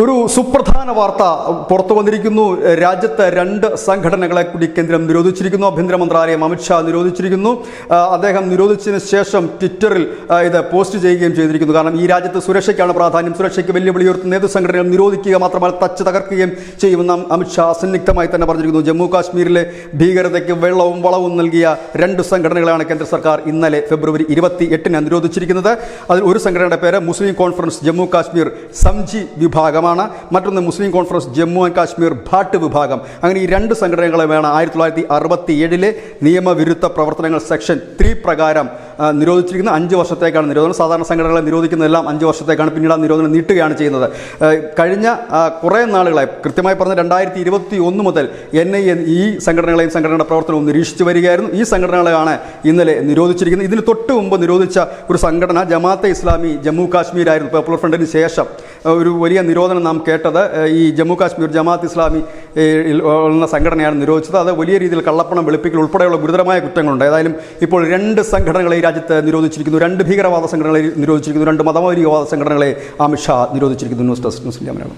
ഒരു സുപ്രധാന വാർത്ത പുറത്തു വന്നിരിക്കുന്നു. രാജ്യത്ത് രണ്ട് സംഘടനകളെ കൂടി കേന്ദ്രം നിരോധിച്ചിരിക്കുന്നു. ആഭ്യന്തര മന്ത്രാലയം അമിത്ഷാ നിരോധിച്ചിരിക്കുന്നു. അദ്ദേഹം നിരോധിച്ചതിന് ശേഷം ട്വിറ്ററിൽ ഇത് പോസ്റ്റ് ചെയ്യുകയും ചെയ്തിരിക്കുന്നു. കാരണം ഈ രാജ്യത്ത് സുരക്ഷയ്ക്കാണ് പ്രാധാന്യം. സുരക്ഷയ്ക്ക് വെല്ലുവിളി ഉയർത്തുന്ന ഏത് സംഘടനകൾ നിരോധിക്കുക മാത്രമല്ല തച്ച് തകർക്കുകയും ചെയ്യുമെന്ന് അമിത്ഷാ അസന്നിഗ്ധമായി തന്നെ പറഞ്ഞിരിക്കുന്നു. ജമ്മു കാശ്മീരിലെ ഭീകരതയ്ക്ക് വെള്ളവും വളവും നൽകിയ രണ്ട് സംഘടനകളാണ് കേന്ദ്ര സർക്കാർ ഇന്നലെ ഫെബ്രുവരി 28-ന് നിരോധിച്ചിരിക്കുന്നത്. അതിൽ ഒരു സംഘടനയുടെ പേര് മുസ്ലിം കോൺഫറൻസ് ജമ്മു കാശ്മീർ സംജി വിഭാഗം, മറ്റൊന്ന് മുസ്ലിം കോൺഫറൻസ് ജമ്മു ആൻഡ് കാശ്മീർ ഭാട്ട് വിഭാഗം. അങ്ങനെ ഈ രണ്ട് സംഘടനകളെ വേണം 1967 നിയമവിരുദ്ധ പ്രവർത്തനങ്ങൾ സെക്ഷൻ 3 പ്രകാരം നിരോധിച്ചിരിക്കുന്നത്. 5 വർഷത്തേക്കാണ് നിരോധനം. സാധാരണ സംഘടനകളെ നിരോധിക്കുന്നതെല്ലാം 5 വർഷത്തേക്കാണ്. പിന്നീട് ആ നിരോധനം നീട്ടുകയാണ് ചെയ്യുന്നത്. കഴിഞ്ഞ കുറേ നാളുകളായി, കൃത്യമായി പറഞ്ഞ 2021 മുതൽ NIA ഈ സംഘടനകളെയും സംഘടനയുടെ പ്രവർത്തനവും നിരീക്ഷിച്ചു വരികയായിരുന്നു. ഈ സംഘടനകളെയാണ് ഇന്നലെ നിരോധിച്ചിരിക്കുന്നത്. ഇതിന് തൊട്ട് മുമ്പ് നിരോധിച്ച ഒരു സംഘടന ജമാഅത്തെ ഇസ്ലാമി ജമ്മു കാശ്മീരായിരുന്നു. പോപ്പുലർ ഫ്രണ്ടിന് ശേഷം ഒരു വലിയ നിരോധനം നാം കേട്ടത് ഈ ജമ്മു കാശ്മീർ ജമാഅത്ത് ഇസ്ലാമി എന്ന സംഘടനയാണ് നിരോധിച്ചത്. അത് വലിയ രീതിയിൽ കള്ളപ്പണം വെളുപ്പിക്കൽ ഉൾപ്പെടെയുള്ള ഗുരുതരമായ കുറ്റങ്ങളുണ്ട്. ഏതായാലും ഇപ്പോൾ രണ്ട് സംഘടനകളെ ഈ രാജ്യത്ത് നിരോധിച്ചിരിക്കുന്നു. രണ്ട് ഭീകരവാദ സംഘടനകളെ നിരോധിച്ചിരിക്കുന്നു. രണ്ട് മതമൗലികവാദ സംഘടനകളെ അമിത്ഷാ നിരോധിച്ചിരിക്കുന്നു. News desk news India Malayalam.